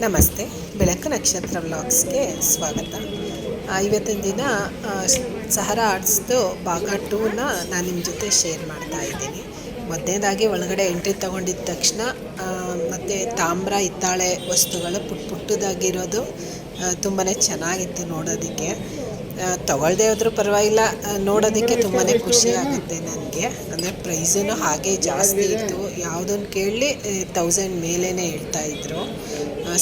ನಮಸ್ತೆ, ಬೆಳಕು ನಕ್ಷತ್ರ ವ್ಲಾಗ್ಸ್ಗೆ ಸ್ವಾಗತ. ಇವತ್ತಿನ ದಿನ ಸಹರಾ ಆರ್ಟ್ಸ್ದು ಭಾಗ 2ನ ನಾನು ನಿಮ್ಮ ಜೊತೆ ಶೇರ್ ಮಾಡ್ತಾ ಇದ್ದೀನಿ. ಮೊದಲನೇದಾಗಿ ಒಳಗಡೆ ಎಂಟ್ರಿ ತೊಗೊಂಡಿದ್ದ ತಕ್ಷಣ ಮತ್ತು ತಾಮ್ರ ಹಿತ್ತಾಳೆ ವಸ್ತುಗಳು ಪುಟ್ಟದಾಗಿರೋದು ತುಂಬಾ ಚೆನ್ನಾಗಿತ್ತು ನೋಡೋದಕ್ಕೆ. ತೊಗೊಳ್ದೇ ಹೋದ್ರೂ ಪರವಾಗಿಲ್ಲ, ನೋಡೋದಕ್ಕೆ ತುಂಬಾ ಖುಷಿ ಆಗುತ್ತೆ ನನಗೆ. ಅಂದರೆ ಪ್ರೈಸೂ ಹಾಗೆ ಜಾಸ್ತಿ ಇತ್ತು. ಯಾವುದನ್ನು ಕೇಳಲಿ 1000 ಮೇಲೇ ಹೇಳ್ತಾಯಿದ್ರು.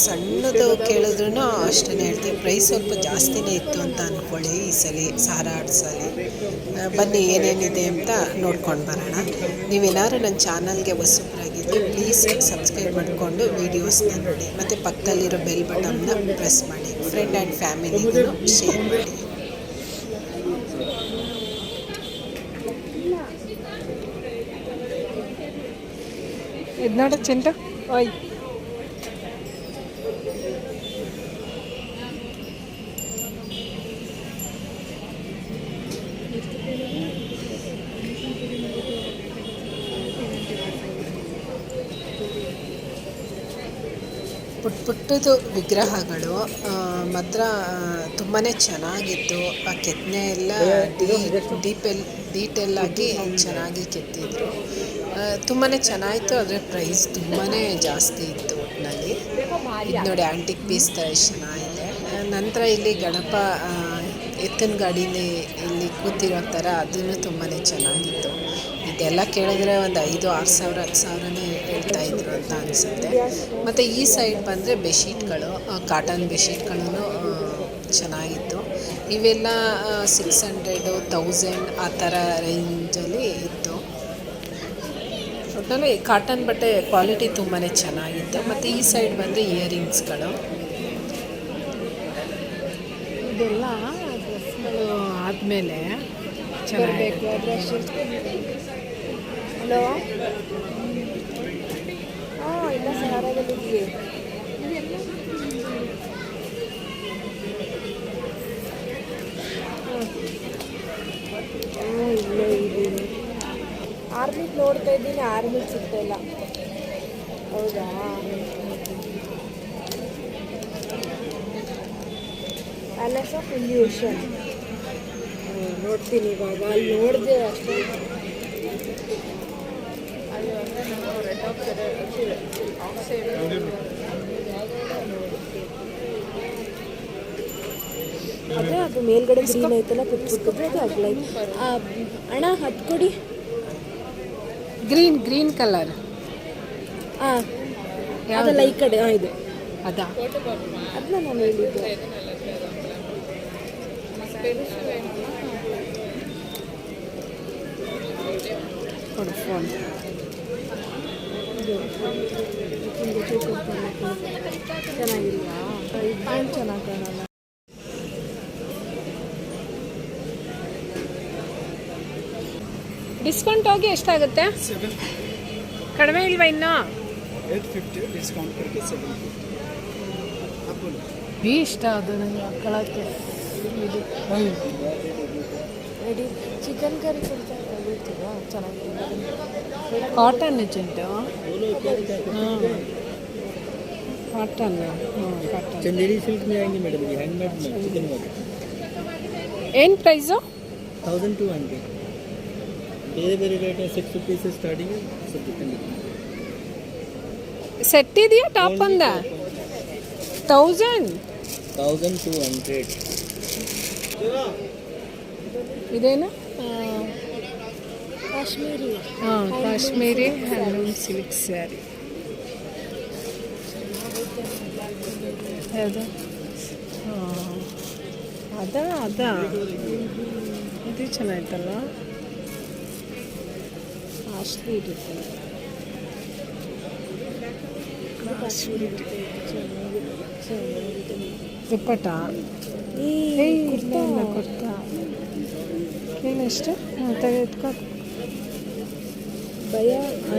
ಸಣ್ಣದು ಕೇಳಿದ್ರೂ ಅಷ್ಟೇ ಹೇಳ್ತೀವಿ. ಪ್ರೈಸ್ ಸ್ವಲ್ಪ ಜಾಸ್ತಿನೇ ಇತ್ತು ಅಂತ ಅಂದ್ಕೊಳ್ಳಿ ಈ ಸಲ ಸಹರಾ ಆರ್ಟ್ಸಲ್ಲಿ. ಬನ್ನಿ ಏನೇನಿದೆ ಅಂತ ನೋಡ್ಕೊಂಡು ಬರೋಣ. ನೀವೇನಾದ್ರು ನನ್ನ ಚಾನಲ್ಗೆ ಹೊಸಬರಾಗಿದ್ದರೆ ಪ್ಲೀಸ್ ಸಬ್ಸ್ಕ್ರೈಬ್ ಮಾಡಿಕೊಂಡು ವೀಡಿಯೋಸ್ನ ನೋಡಿ, ಮತ್ತು ಪಕ್ಕದಲ್ಲಿರೋ ಬೆಲ್ ಬಟನ್ನ ಪ್ರೆಸ್ ಮಾಡಿ. ಫ್ರೆಂಡ್ ಆ್ಯಂಡ್ ಫ್ಯಾಮಿಲಿಗೂ ಶೇರ್ ಮಾಡಿ. ಇದು ನೋಡ ಚಿಂಟು, ಓಯ್ ಪುಟ್ಟದು ವಿಗ್ರಹಗಳು ಮಾತ್ರ ತುಂಬಾ ಚೆನ್ನಾಗಿತ್ತು. ಆ ಕೆತ್ತನೆ ಎಲ್ಲ ಡೀಟೇಲ್ ಆಗಿ ಚೆನ್ನಾಗಿ ಕೆತ್ತಿದ್ರು. ತುಂಬಾ ಚೆನ್ನಾಗಿತ್ತು. ಆದರೆ ಪ್ರೈಸ್ ತುಂಬಾ ಜಾಸ್ತಿ ಇತ್ತು ಒಟ್ಟಿನಲ್ಲಿ. ಇದು ನೋಡಿ, ಆ್ಯಂಟಿಕ್ ಪೀಸ್ ಥರ ಚೆನ್ನಾಗಿದೆ. ನಂತರ ಇಲ್ಲಿ ಗಣಪ ಎತ್ತಿನ ಗಾಡೀಲಿ ಇಲ್ಲಿ ಕೂತಿರೋ ಥರ ಅದನ್ನು ತುಂಬಾ ಚೆನ್ನಾಗಿತ್ತು. ಇದೆಲ್ಲ ಕೇಳಿದ್ರೆ ಒಂದು 5,000, 6,000, 10,000ನೇ ಹೇಳ್ತಾಯಿದ್ರು ಅಂತ ಅನಿಸುತ್ತೆ. ಮತ್ತು ಈ ಸೈಡ್ ಬಂದರೆ ಬೆಡ್ಶೀಟ್ಗಳು, ಕಾಟನ್ ಬೆಡ್ಶೀಟ್ಗಳೂ ಚೆನ್ನಾಗಿತ್ತು. ಇವೆಲ್ಲ 600, 1000 ಆ ಥರ ರೇಂಜಲ್ಲಿ ಇತ್ತು. ಒಟ್ಟಿನಲ್ಲಿ ಕಾಟನ್ ಬಟ್ಟೆ ಕ್ವಾಲಿಟಿ ತುಂಬಾ ಚೆನ್ನಾಗಿತ್ತು. ಮತ್ತು ಈ ಸೈಡ್ ಬಂದರೆ ಇಯರಿಂಗ್ಸ್ಗಳು, ಇದೆಲ್ಲ ಡ್ರೆಸ್ಗಳು ಆದಮೇಲೆ ಚೆನ್ನಾಗಿತ್ತು. ಹಲೋ, ಹಾಂ, ಇಲ್ಲ ಸಹಾರದಲ್ಲಿದ್ವಿ. ಇಲ್ಲೇ ಇದ್ದೀನಿ. ಆರ್ಮಿಟ್ ನೋಡ್ತಾ ಇದ್ದೀನಿ, ಆರ್ಮಿಟ್ ಸಿಗ್ತಾ ಇಲ್ಲ. ಹೌದಾ? ಪ್ಯಾಲೇಸ್ ಆಫ್ ಇಲ್ಯೂಷನ್ ನೋಡ್ತೀನಿ ಇವಾಗ. ಅಲ್ಲಿ ನೋಡಿದೆ ಅಷ್ಟೇ. ಅದೇ ಅದು ಮೇಲ್ಗಡೆ ಗ್ರೀನ್ ಐತಲ್ಲ, ಪುಟ್ಬಿಟ್ಟಿದ್ರೆ ಅದು ಅಗ್ಲೈ. ಅಣ್ಣ ಅದು ಕೊಡಿ. Green colour. ಹಾಂ, ಅದಲ್ಲ ಈ ಕಡೆ. ಹಾಂ, ಇದು ಅದಾ? ಅದನ್ನ ನಾನು ಹೇಳಿದ್ದು. ಕೊಡು ಫೋನ್. ಚೆನ್ನಾಗಿಲ್ವಾ? ಪ್ಯಾಂಟ್ ಚೆನ್ನಾಗಿ ಕಾಣಲ್ಲ. ಡಿಸ್ಕೌಂಟ್ ಹೋಗಿ ಎಷ್ಟಾಗುತ್ತೆ? ಕಡಿಮೆ ಇಲ್ವಾ ಇನ್ನು? 850 ಡಿಸ್ಕೌಂಟ್ करके 750. ಬಿ ಇಷ್ಟ ಅದು ನನಗೆ ಹಾಕೊಳ್ಳೋಕ್ಕೆ. ರೆಡಿ ಚಿಕನ್ ಕರಿ ಕೊಡ್ತಾ ಇರ್ತೀರಾ? ಚೆನ್ನಾಗಿದೆ. ಕಾಟನ್ ಚಿಂಟು. ಹಾಂ, ಕಾಟನ್. ಹಾಂ, ಕಾಟನ್. चंदेरी सिल्क में आएंगे मैडम, ये हैंडमेड में चिकन वर्क. ಏನು ಪ್ರೈಸು? 1200. ಬೇರೆ ಬೇರೆ ರೇಟ್ 650 से स्टार्टिंग है, सब डिपेंड. ಸೆಟ್ ಇದೆಯಾ ಟಾಪ್ ಅಂದ? 1000. 1200. ಇದೇನು? ಕಾಶ್ಮೀರಿ. ಹಾಂ, ಕಾಶ್ಮೀರಿ ಹ್ಯಾಂಡ್ಲೂಮ್ ಸಿಲ್ಕ್ ಸ್ಯಾರಿ. ಯಾವುದು? ಹಾಂ, ಅದಾ ಇದು ಚೆನ್ನಾಗಿತ್ತಲ್ಲ. ಕಾಸ್ಟ್ಲಿ ಇರುತ್ತೆ. ದುಪ್ಪಟ್ಟ ಕುರ್ತಾ ಏನೆಷ್ಟು? ಎತ್ಕೊ ಭಯ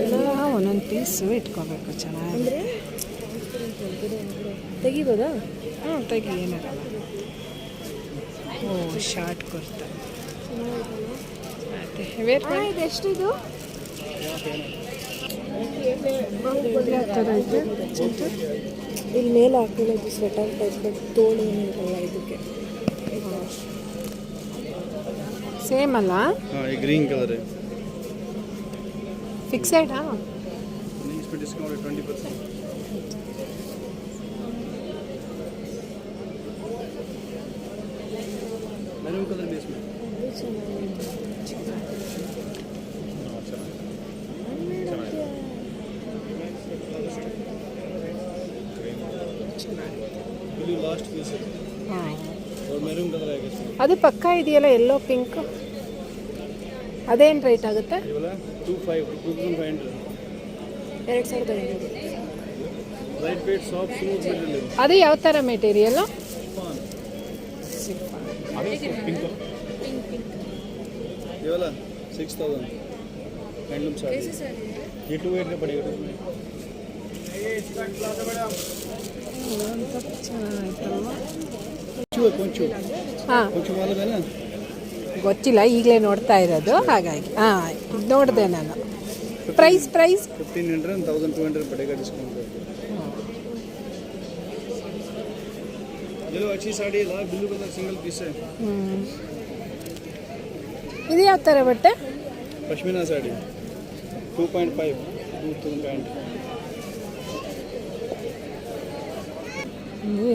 ಎಲ್ಲ ಒಂದೊಂದು ಪೀಸು ಇಟ್ಕೋಬೇಕು. ಚೆನ್ನಾಗಿ ಅಂದರೆ ತೆಗಿಬೋದಾ? ಹಾಂ, ತೆಗಿ, ಏನಾಗಲ್ಲ. ಓ, ಶಾರ್ಟ್ ಕುರ್ತಾ ಮತ್ತೆ ವೇರ್. ಇದು ಎಷ್ಟಿದು? ಯಾವ ಥರ ಇದೆ? ಇಲ್ಲಿ ಮೇಲೆ ಹಾಕೊಳ್ಳೋದು ಸ್ವೆಟರ್ ಟೈಪ್ ಬಟ್ ತೋಳು ಏನು ಇರಲ್ಲ ಇದಕ್ಕೆ. ಸೇಮ್ ಅಲ್ಲ, हाँ ये ग्रीन कलर है, ಫಿಕ್ಸೆಡಾ? इसमें डिस्काउंट है 20%. मैरून कलर भी इसमें. ब्लू लास्ट पीस है ಹಾಂ, और मैरून कलर आएगा इसमें. ಅದು ಪಕ್ಕ ಇದೆಯಲ್ಲ ಎಲ್ಲೋ ಪಿಂಕ್, ಅದೇನು ರೇಟ್ ಆಗುತ್ತೆ? ये वाला 2500. 2500. Light weight soft smooth material. ಅದು ಯಾವ ಥರ ಮೆಟೀರಿಯಲ್ಲು? ये वाला 6000 हैंडलूम साड़ी. ये 28 का पड़ेगा इसमें. ಕೊಂಚು ಹಾಂ, ಕೊಂಚು ಮಾಲೂಮ್ है ना. ಗೊತ್ತಿಲ್ಲ, ಈಗಲೇ ನೋಡ್ತಾ ಇರೋದು ಹಾಗಾಗಿ. ಹಾಂ, ಇದು ನೋಡಿದೆ ನಾನು. ಪ್ರೈಸ್ 1500 and 1200 पड़ेगा डिस्काउंट करके. ये लो अच्छी साड़ी है, लाल ब्लू कलर सिंगल पीस है. ಇದು ಯಾವ ಥರ ಬಟ್ಟೆ? पश्मीना साड़ी 2.5 2 पैंट.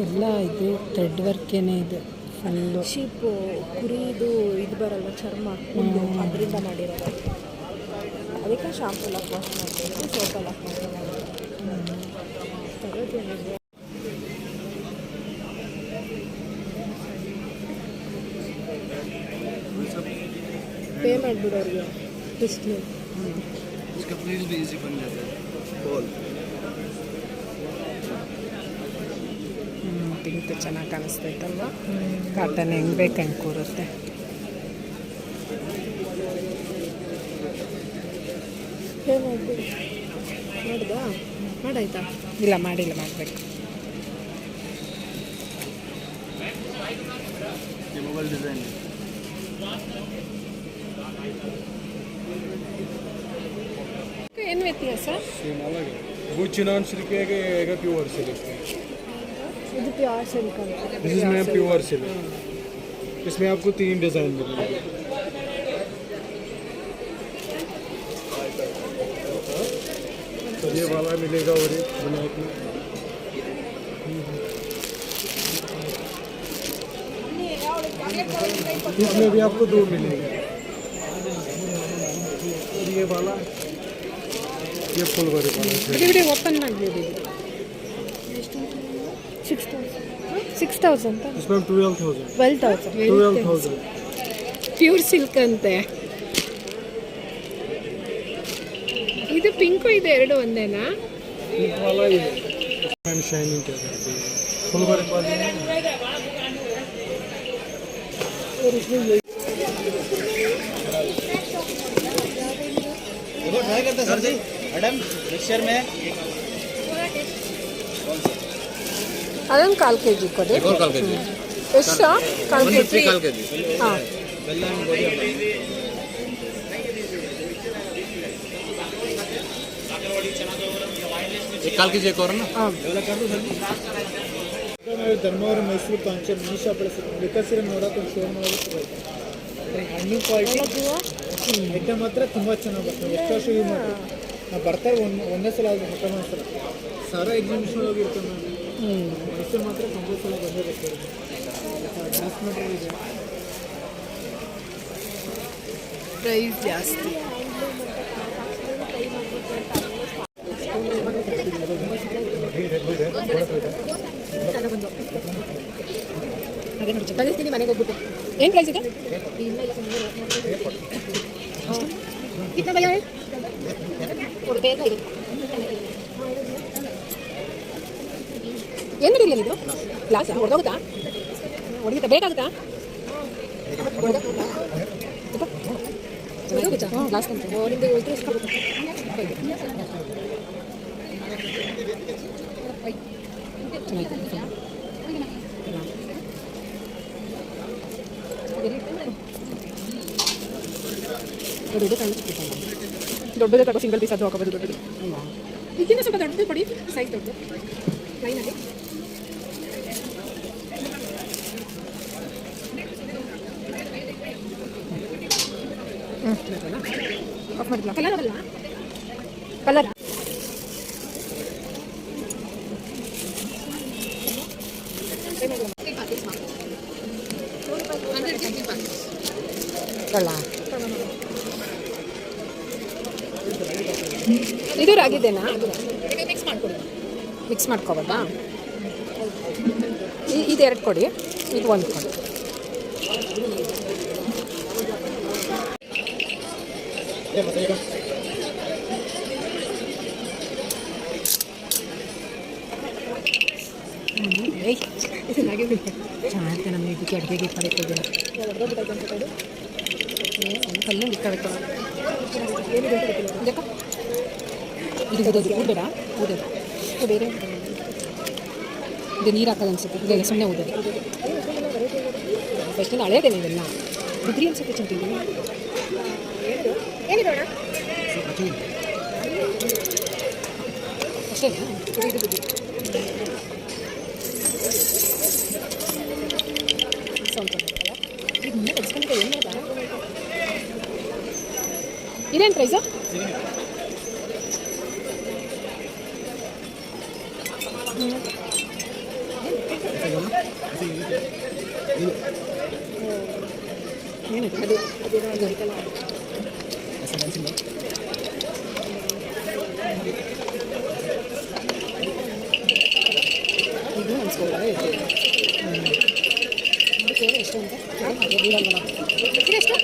ಎಲ್ಲ ಇದು ಥ್ರೆಡ್ ವರ್ಕೇನೆ ಇದು ಫುಲ್ಲು. ಶೀಪ್ ಕುರಿದು ಇದು ಬರಲ್ಲ ಚರ್ಮ ಹುಲ್ಲು, ಅದರಿಂದ ಮಾಡಿರೋದು. ಅದಕ್ಕೆ ಶಾಂಪು ಎಲ್ಲ ವಾಶ್ ಮಾಡಬೇಕು, ಸೋಪೆಲ್ಲ ತಗೋತೀನಿ. ಪೇ ಮಾಡಿಬಿಡು ಅವ್ರಿಗೆ ಡಿಸ್ಪ್ಲೇ. इसका प्लीज भी इजी बन जाता है. बॉल ಪಿಂಕ್ ಚೆನ್ನಾಗಿ ಕಾಣಿಸ್ತೈತಲ್ವ, ಕಾಟನ್ ಹೆಂಗೆ ಬೇಕು ಹಂಗೆ ಕೂರುತ್ತೆ. ಪೇ ಮಾಡಿಬಿಡು. ಮಾಡಿದಾ? ಮಾಡಾಯ್ತಾ? ಇಲ್ಲ, ಮಾಡಿಲ್ಲ, ಮಾಡಬೇಕು. ये मोबाइल डिजाइन है. ಏನು ವ್ಯತ್ಯಾಸ? सेम अलग है. वो चिनान सिल्क है कि ये प्योर सिल्क है. ಇದು ಪ್ಯೂರ್ ಸಿಲ್ಕ್ ಅಂತ. दिस इज में प्योर सिल्क. इसमें आपको 3 डिजाइन मिलेंगे. तो ये वाला मिलेगा और एक ब्लैक में. इसमें भी आपको 2 मिलेंगे. और ये वाला, ये फुल वर्क वाला है. ಬಿಡಿ ಓಪನ್ ಮಾಡಲಿ. 6000 इसमें 12,000. 12,000. ಪ್ಯೂರ್ ಸಿಲ್ಕ್ ಅಂತೆ. ಇದು ಪಿಂಕು, ಇದು ಎರಡು ಒಂದೇನಾ? पिंक वाला ये एंड शाइनिंग क्या करती है, फुल वर्क वाली है. और इसमें ये देखो ट्राई करते सर जी. मैडम मिक्सचर में ಅದೊಂದು 1/4 kg ಕೊಡಿ. और काल के जी ಎಷ್ಟು? 1/4 kg. काल के जी ಹಾಂ, बेल्ला एंड बॉडी. एक काल की एक और ना ಹಾಂ. ಧರ್ಮವರ ಮೈಸೂರು ಕಾಂಚರ್ ಮೀ ಶಾಪ್ ಬೇಕಾದ್ರೆ ನೋಡೋಕೆ ಶೇರ್ ಮಾಡೋದು. ಹಣ್ಣಿನ ಕ್ವಾಲಿಟಿ ಐಟಮ್ ಮಾತ್ರ ತುಂಬ ಚೆನ್ನಾಗಿ ಬರ್ತದೆ. ಎಷ್ಟು ವರ್ಷ ಯೂಸ್ ಮಾಡ್ತೀವಿ ನಾವು. ಬರ್ತಾರೆ ಒಂದೇ ಸಲ ಅದು ಹೊಸ ಮಾಡ್ತಾರೆ. ಸಾರ ಎಕ್ಸಿಬಿಷನ್ ಹೋಗಿ ಇರ್ತದೆ ನಾನು. ಮೈಸೂರು ಮಾತ್ರ ತುಂಬ ಸಲ ಬಂದೇ ಬರ್ತಾರೆ. ಡ್ರೆಸ್ ಮೆಟೀರಿಯಲ್ ಇದೆ. ಪ್ರೈಸ್ ಜಾಸ್ತಿ. ಮನೆಗೆ ಹೋಗ್ಬಿಟ್ಟು ಏನು ಪ್ರೈಸ್ ಇದೆ? ಏನು ಮಾಡಿಲ್ಲ ಇದು? ಗ್ಲಾಸ್ ಹೊಡೆದೋಗುತ್ತಾ? ಹೊಡೆಯುತ್ತಾ? ಬೇಕಾಗುತ್ತಾ? ಗ್ಲಾಸ್ ದೊಡ್ಡದೇ ತಗೋ, ಸಿಂಗಲ್ ಪೀಸ್ ಅದು ಹಾಕೋಬೋದು. ದೊಡ್ಡದು ಇದಕ್ಕಿಂತ ಸ್ವಲ್ಪ ದೊಡ್ಡದು ಕೊಡಿ, ಸೈಜ್ ದೊಡ್ಡದು. ಲೈನಲ್ಲಿ ಆಫ್ ಮಾಡಿದ್ಲ ಕಲರ್ ಅಲ್ಲ ಕಲರ್ ಇದು ರಾಗಿದ್ದೇನಾ ಮಿಕ್ಸ್ ಮಾಡ್ಕೊಬೋದಾ ಇದು ಎರಡು ಕೊಡಿ ಇದು ಒಂದು ಕೊಡಿ ಚೆನ್ನಾಗಿರುತ್ತೆ ನಮ್ಮ ಇದಕ್ಕೆ ಅಡುಗೆಗೆ ಪಡಿತಿದ್ದೀರ ಕಲ್ಲು ಇಟ್ಕೋಬೇಕು ಇದು ಊದಬೇಡ ಊದೋದು ಬೇರೆ ಇದು ನೀರು ಹಾಕೋದು ಅನ್ಸುತ್ತೆ ಇಲ್ಲ ಸುಮ್ಮನೆ ಊದೋದು ಫಸ್ಟಿಂದ ಹಳೇದೇನೆ ಇವೆಲ್ಲ ಬಿದ್ರಿ ಅನ್ಸುತ್ತೆ ಚಿಂತಿಲ್ಲ ಅಷ್ಟೇ ಇದೇನು ಪ್ರೈಸು ಇದು ಅನ್ಸ್ಕೊಳ್ಳೋದು ಎಷ್ಟು ಅಂತ ಇದೆಷ್ಟು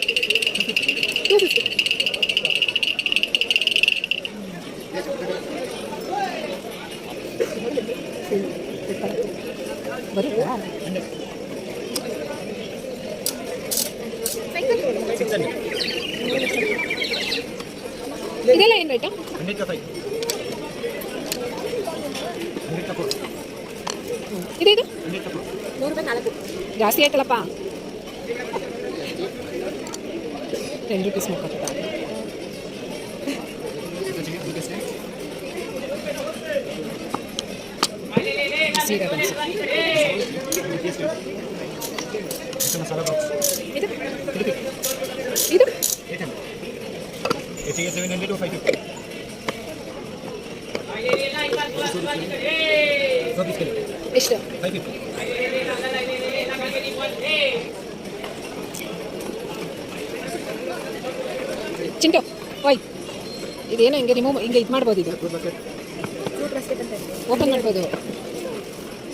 250 ಬರುತ್ತಾ ಇದೆಲ್ಲ ಏನು ರೇಟು ಇದು 100 ರೂಪಾಯಿ 4 ಜಾಸ್ತಿ ಆಯ್ತಲ್ಲಪ್ಪ 10 ರೂಪೀಸ್ ಮುಖಾಗ್ತಾ ಸೀರೆ ಬನ್ಸಿ ಇದು ಇದು ಎಷ್ಟು ಚಿಂಟು ಓಯ್ ಇದೇನೋ ಹಿಂಗೆ ರಿಮೂವ್ ಹಿಂಗೆ ಇದು ಮಾಡ್ಬೋದು ಇದು ಓಪನ್ ಮಾಡ್ಬೋದು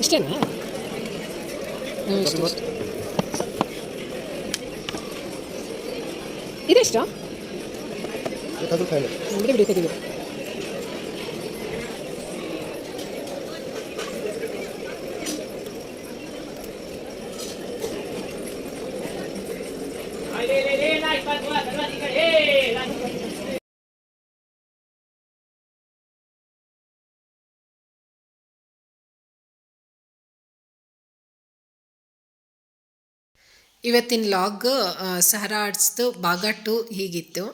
ಇಷ್ಟೇನಾ ಇಷ್ಟು ಇದೆಷ್ಟು ಬಿಡಿ ಬಿಡಿ ತೆಗಿಬಿಡಿ ಇವತ್ತಿನ ಲಾಗ್ ಸಹರಾ ಆರ್ಟ್ಸ್ದು ಭಾಗ 2 ಹೀಗಿತ್ತು.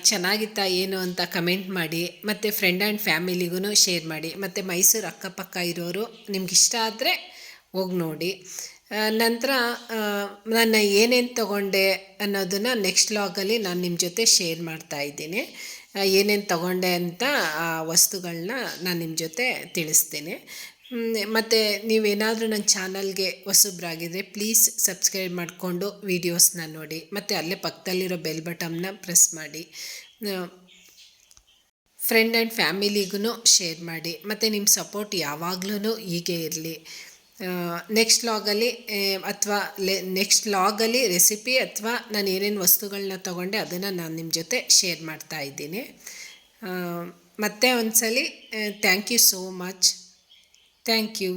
ಚೆನ್ನಾಗಿತ್ತಾ ಏನು ಅಂತ ಕಮೆಂಟ್ ಮಾಡಿ, ಮತ್ತು ಫ್ರೆಂಡ್ ಆ್ಯಂಡ್ ಫ್ಯಾಮಿಲಿಗೂ ಶೇರ್ ಮಾಡಿ, ಮತ್ತು ಮೈಸೂರು ಅಕ್ಕಪಕ್ಕ ಇರೋರು ನಿಮ್ಗಿಷ್ಟ ಆದರೆ ಹೋಗಿ ನೋಡಿ. ನಂತರ ನಾನು ಏನೇನು ತೊಗೊಂಡೆ ಅನ್ನೋದನ್ನು ನೆಕ್ಸ್ಟ್ ಲಾಗಲ್ಲಿ ನಾನು ನಿಮ್ಮ ಜೊತೆ ಶೇರ್ ಮಾಡ್ತಾಯಿದ್ದೀನಿ. ಏನೇನು ತೊಗೊಂಡೆ ಅಂತ ಆ ವಸ್ತುಗಳನ್ನ ನಾನು ನಿಮ್ಮ ಜೊತೆ ತಿಳಿಸ್ತೀನಿ. ಮತ್ತು ನೀವೇನಾದರೂ ನನ್ನ ಚಾನಲ್ಗೆ ಹೊಸಬ್ರಾಗಿದ್ದರೆ ಪ್ಲೀಸ್ ಸಬ್ಸ್ಕ್ರೈಬ್ ಮಾಡಿಕೊಂಡು ವೀಡಿಯೋಸ್ನ ನೋಡಿ, ಮತ್ತು ಅಲ್ಲೇ ಪಕ್ಕದಲ್ಲಿರೋ ಬೆಲ್ ಬಟನ್ನ ಪ್ರೆಸ್ ಮಾಡಿ. ಫ್ರೆಂಡ್ ಆ್ಯಂಡ್ ಫ್ಯಾಮಿಲಿಗೂ ಶೇರ್ ಮಾಡಿ, ಮತ್ತು ನಿಮ್ಮ ಸಪೋರ್ಟ್ ಯಾವಾಗಲೂ ಹೀಗೆ ಇರಲಿ. ನೆಕ್ಸ್ಟ್ ಲಾಗಲ್ಲಿ ರೆಸಿಪಿ ಅಥವಾ ನಾನು ಏನೇನು ವಸ್ತುಗಳನ್ನ ತೊಗೊಂಡೆ ಅದನ್ನು ನಾನು ನಿಮ್ಮ ಜೊತೆ ಶೇರ್ ಮಾಡ್ತಾಯಿದ್ದೀನಿ. ಮತ್ತೆ ಒಂದ್ಸಲಿ thank you so much. Thank you.